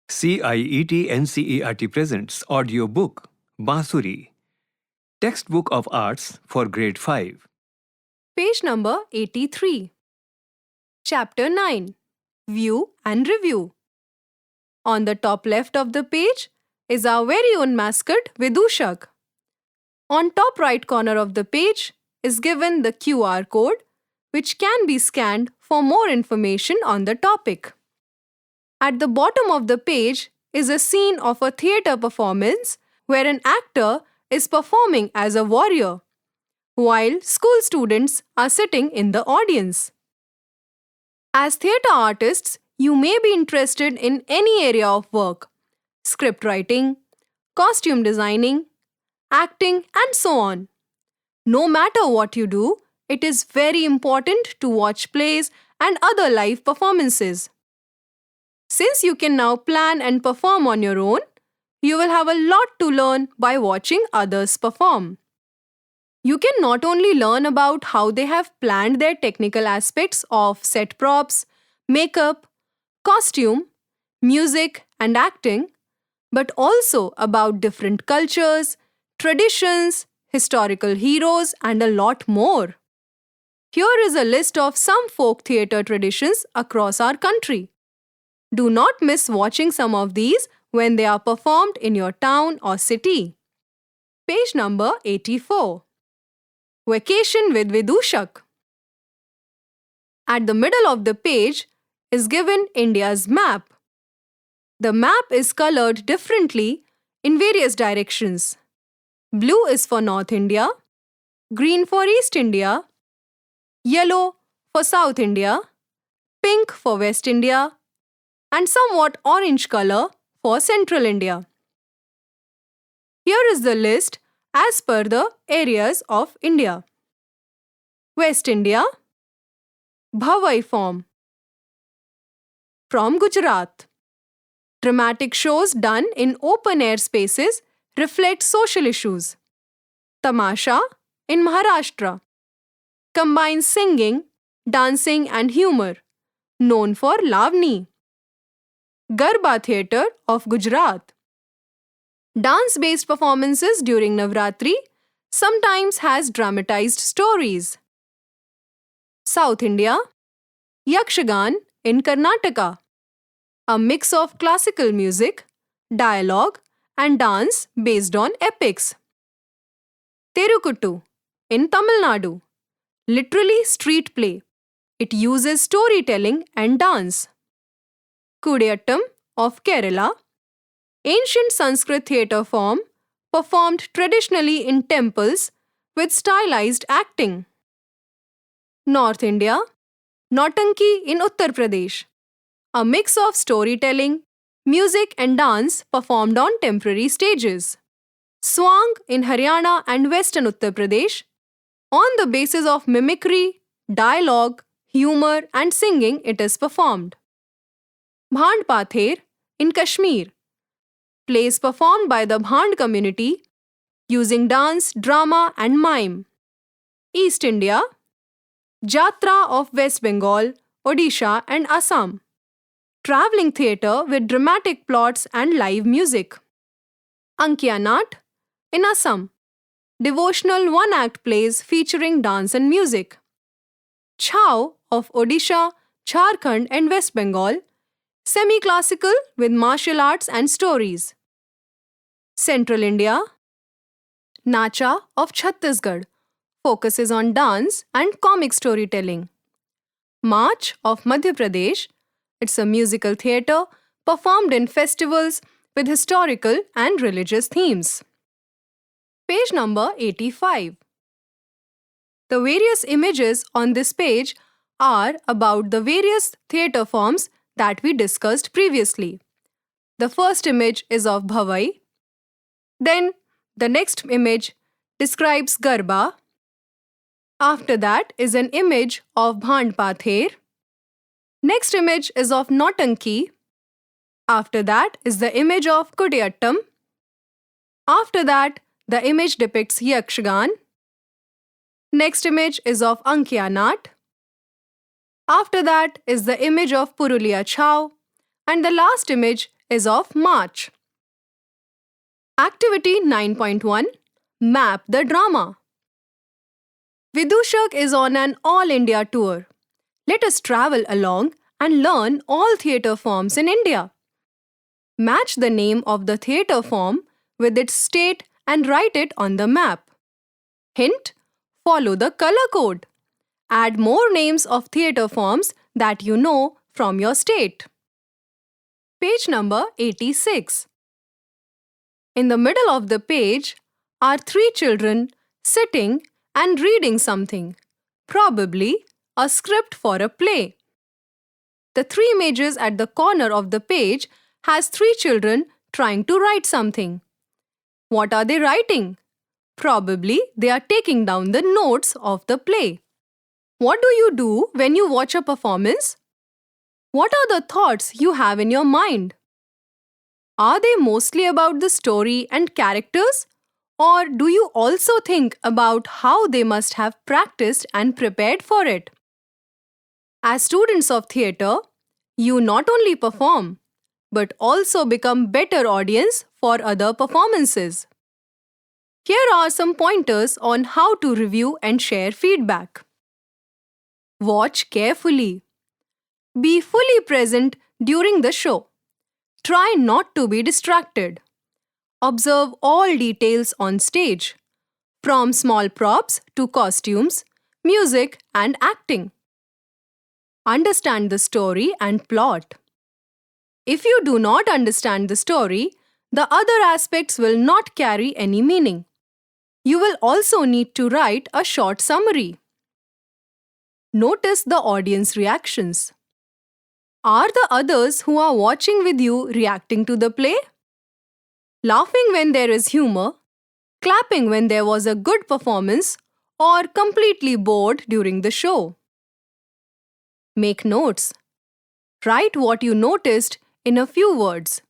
CIET NCERT presents audiobook Bansuri, Textbook of Arts for Grade 5. Page number 83. Chapter 9. View and Review. On the top left of the page is our very own mascot Vidushak. On top right corner of the page is given the QR code which can be scanned for more information on the topic. At the bottom of the page is a scene of a theatre performance where an actor is performing as a warrior, while school students are sitting in the audience. As theatre artists, you may be interested in any area of work: script writing, costume designing, acting, and so on. No matter what you do, it is very important to watch plays and other live performances. Since you can now plan and perform on your own, you will have a lot to learn by watching others perform. You can not only learn about how they have planned their technical aspects of set props, makeup, costume, music, and acting, but also about different cultures, traditions, historical heroes, and a lot more. Here is a list of some folk theatre traditions across our country. Do not miss watching some of these when they are performed in your town or city. Page number 84. Vacation with Vidushak. At the middle of the page is given India's map. The map is colored differently in various directions. Blue is for North India, green for East India, yellow for South India, pink for West India, and somewhat orange color for Central India. Here is the list as per the areas of India. West India, Bhavai form. From Gujarat. Dramatic shows done in open-air spaces reflect social issues. Tamasha in Maharashtra combines singing, dancing and humor, known for Lavani. Garba Theatre of Gujarat. Dance-based performances during Navratri sometimes has dramatized stories. South India, Yakshagan in Karnataka, a mix of classical music, dialogue, and dance based on epics. Terukuttu in Tamil Nadu, literally street play. It uses storytelling and dance. Kudiyattam of Kerala, ancient Sanskrit theatre form performed traditionally in temples with stylized acting. North India, Nautanki in Uttar Pradesh, a mix of storytelling, music and dance performed on temporary stages. Swang in Haryana and Western Uttar Pradesh, on the basis of mimicry, dialogue, humor and singing it is performed. Bhand Pather in Kashmir, plays performed by the Bhand community using dance, drama and mime. East India, Jatra of West Bengal, Odisha and Assam, travelling theatre with dramatic plots and live music. Ankia Nat in Assam, devotional one-act plays featuring dance and music. Chhau of Odisha, Jharkhand and West Bengal, semi-classical with martial arts and stories. Central India, Nacha of Chhattisgarh, focuses on dance and comic storytelling. March of Madhya Pradesh, it's a musical theatre performed in festivals with historical and religious themes. Page number 85. The various images on this page are about the various theatre forms that we discussed previously. The first image is of Bhavai. Then the next image describes Garba. After that is an image of Bhand Pather. Next image is of Nautanki. After that is the image of Kudiyattam. After that, the image depicts Yakshagan. Next image is of Ankia Nat. After that is the image of Purulia Chhau. And the last image is of March. Activity 9.1 Map the drama. Vidushak is on an all India tour. Let us travel along and learn all theatre forms in India. Match the name of the theatre form with its state and write it on the map. Hint: follow the color code. Add more names of theatre forms that you know from your state. Page number 86. In the middle of the page are three children sitting and reading something, probably a script for a play. The three images at the corner of the page has three children trying to write something. What are they writing? Probably they are taking down the notes of the play. What do you do when you watch a performance? What are the thoughts you have in your mind? Are they mostly about the story and characters? Or do you also think about how they must have practiced and prepared for it? As students of theatre, you not only perform, but also become better audience for other performances. Here are some pointers on how to review and share feedback. Watch carefully. Be fully present during the show. Try not to be distracted. Observe all details on stage, from small props to costumes, music, and acting. Understand the story and plot. If you do not understand the story, the other aspects will not carry any meaning. You will also need to write a short summary. Notice the audience reactions. Are the others who are watching with you reacting to the play? Laughing when there is humor, clapping when there was a good performance, or completely bored during the show? Make notes. Write what you noticed in a few words.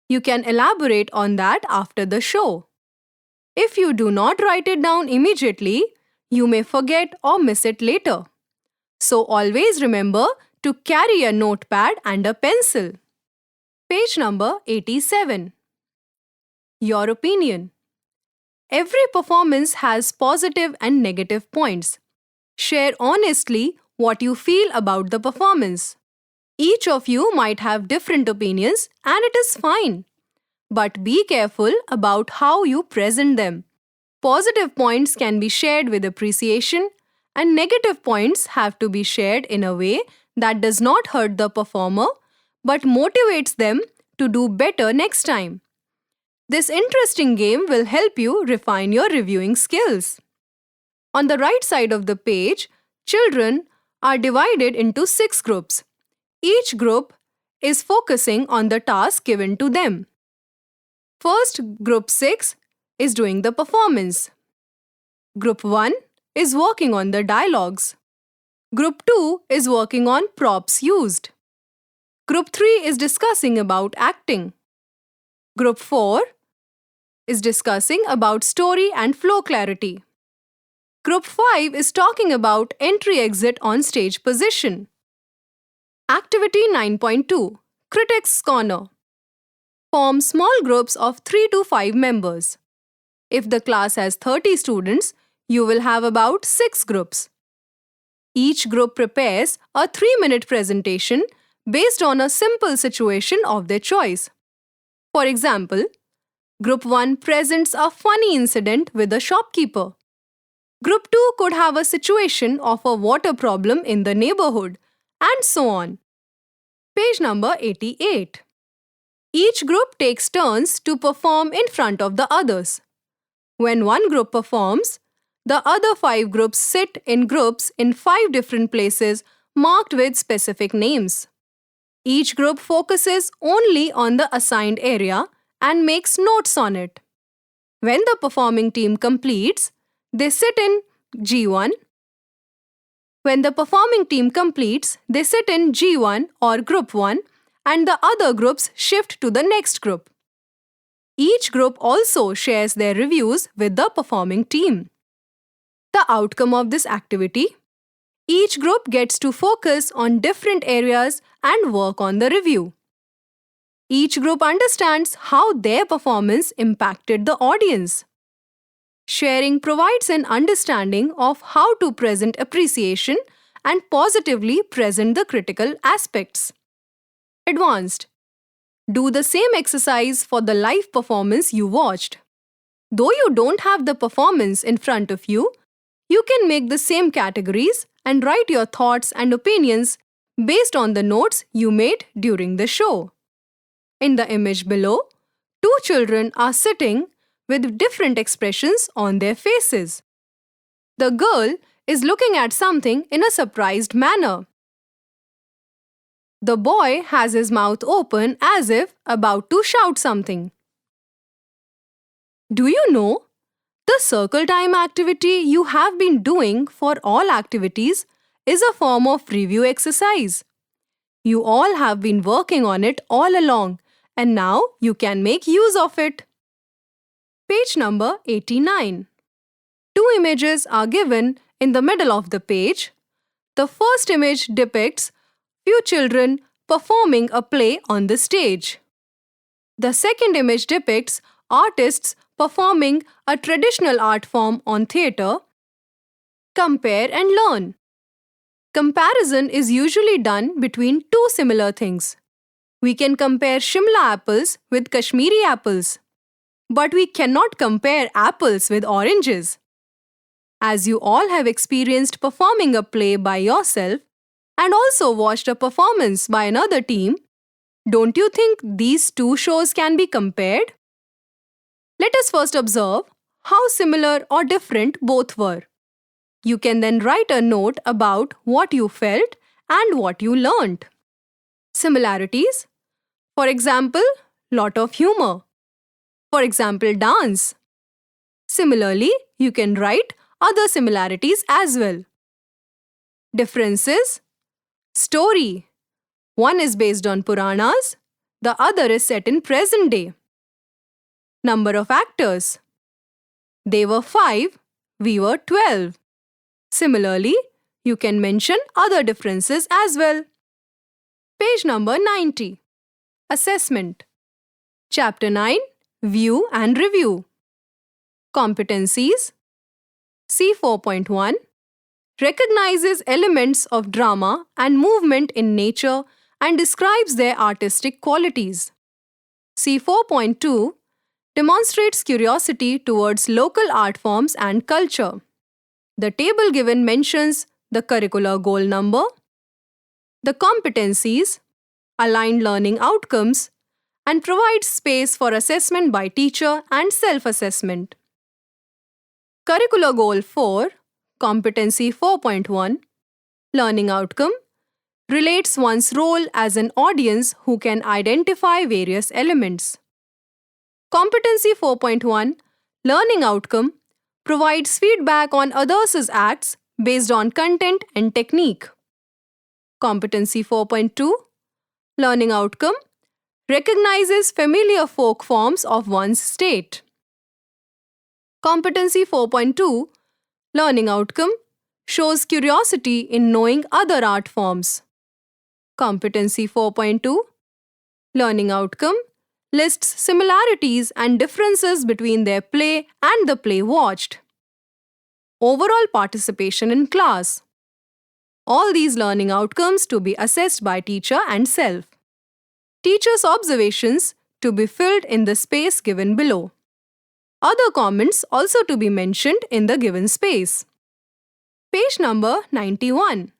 You can elaborate on that after the show. If you do not write it down immediately, you may forget or miss it later. So always remember to carry a notepad and a pencil. Page number 87. Your opinion. Every performance has positive and negative points. Share honestly what you feel about the performance. Each of you might have different opinions, and it is fine. But be careful about how you present them. Positive points can be shared with appreciation, and negative points have to be shared in a way that does not hurt the performer but motivates them to do better next time. This interesting game will help you refine your reviewing skills. On the right side of the page, children are divided into 6 groups. Each group is focusing on the task given to them. First, Group 6 is doing the performance. Group 1 is working on the dialogues. Group 2 is working on props used. Group 3 is discussing about acting. Group 4 is discussing about story and flow clarity. Group 5 is talking about entry-exit on stage position. Activity 9.2 Critics Corner. Form small groups of 3 to 5 members. If the class has 30 students, you will have about 6 groups. Each group prepares a 3-minute presentation based on a simple situation of their choice. For example, Group 1 presents a funny incident with a shopkeeper. Group 2 could have a situation of a water problem in the neighborhood, and so on. Page number 88. Each group takes turns to perform in front of the others. When one group performs, the other 5 groups sit in groups in 5 different places marked with specific names. Each group focuses only on the assigned area and makes notes on it. When the performing team completes, they sit in G1. When the performing team completes, they sit in G1 or Group 1 and the other groups shift to the next group. Each group also shares their reviews with the performing team. The outcome of this activity: each group gets to focus on different areas and work on the review. Each group understands how their performance impacted the audience. Sharing provides an understanding of how to present appreciation and positively present the critical aspects. Advanced. Do the same exercise for the live performance you watched. Though you don't have the performance in front of you, you can make the same categories and write your thoughts and opinions based on the notes you made during the show. In the image below, two children are sitting with different expressions on their faces. The girl is looking at something in a surprised manner. The boy has his mouth open as if about to shout something. Do you know? The circle time activity you have been doing for all activities is a form of review exercise. You all have been working on it all along, and now you can make use of it. Page number 89. Two images are given in the middle of the page. The first image depicts few children performing a play on the stage. The second image depicts artists performing a traditional art form on theatre. Compare and learn. Comparison is usually done between two similar things. We can compare Shimla apples with Kashmiri apples, but we cannot compare apples with oranges. As you all have experienced performing a play by yourself and also watched a performance by another team, don't you think these two shows can be compared? Let us first observe how similar or different both were. You can then write a note about what you felt and what you learned. Similarities. For example, lot of humor. For example, dance. Similarly, you can write other similarities as well. Differences. Story. One is based on Puranas, the other is set in present day. Number of actors. They were 5, we were 12. Similarly, you can mention other differences as well. Page number 90. Assessment. Chapter 9. View and Review. Competencies. C4.1 recognizes elements of drama and movement in nature and describes their artistic qualities. C4.2 demonstrates curiosity towards local art forms and culture. The table given mentions the curricular goal number, the competencies, aligned learning outcomes, and provides space for assessment by teacher and self-assessment. Curricular Goal 4, Competency 4.1, Learning Outcome, relates one's role as an audience who can identify various elements. Competency 4.1, Learning Outcome, provides feedback on others' acts based on content and technique. Competency 4.2, Learning Outcome, recognizes familiar folk forms of one's state. Competency 4.2, Learning Outcome, shows curiosity in knowing other art forms. Competency 4.2, Learning Outcome, lists similarities and differences between their play and the play watched. Overall participation in class. All these learning outcomes to be assessed by teacher and self. Teacher's observations to be filled in the space given below. Other comments also to be mentioned in the given space. Page number 91.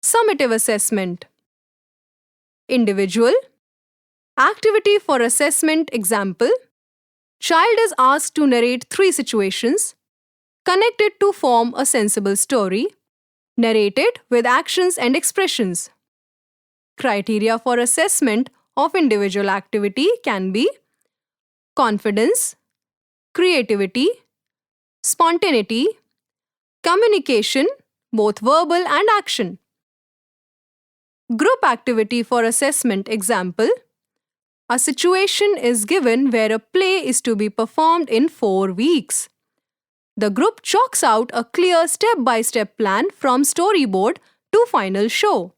Summative assessment. Individual. Activity for assessment example. Child is asked to narrate 3 situations, connected to form a sensible story, narrated with actions and expressions. Criteria for assessment of individual activity can be confidence, creativity, spontaneity, communication, both verbal and action. Group activity for assessment example. A situation is given where a play is to be performed in 4 weeks. The group chalks out a clear step-by-step plan from storyboard to final show.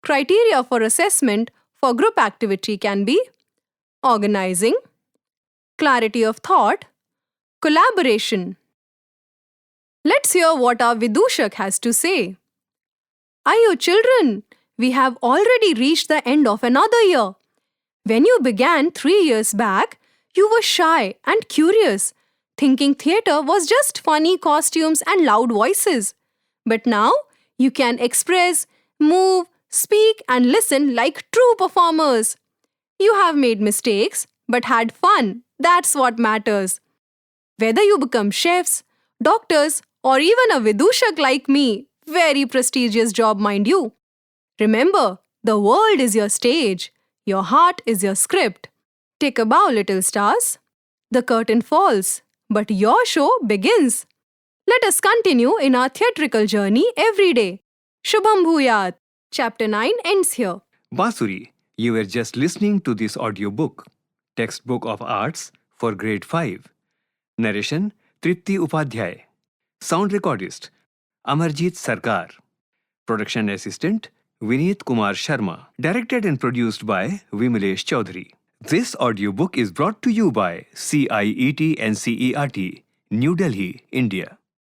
Criteria for assessment for group activity can be organizing, clarity of thought, collaboration. Let's hear what our Vidushak has to say. Ayo children, we have already reached the end of another year. When you began 3 years back, you were shy and curious, thinking theatre was just funny costumes and loud voices. But now, you can express, move, speak and listen like true performers. You have made mistakes, but had fun. That's what matters. Whether you become chefs, doctors, or even a Vidushak like me, very prestigious job, mind you. Remember, the world is your stage. Your heart is your script. Take a bow, little stars. The curtain falls, but your show begins. Let us continue in our theatrical journey every day. Shubham Bhuyat. Chapter 9 ends here. Basuri, you were just listening to this audiobook, Textbook of Arts for Grade 5. Narration, Tripti Upadhyay. Sound recordist, Amarjit Sarkar. Production assistant, Vineet Kumar Sharma. Directed and produced by Vimalesh Chaudhary. This audiobook is brought to you by CIET NCERT, New Delhi, India.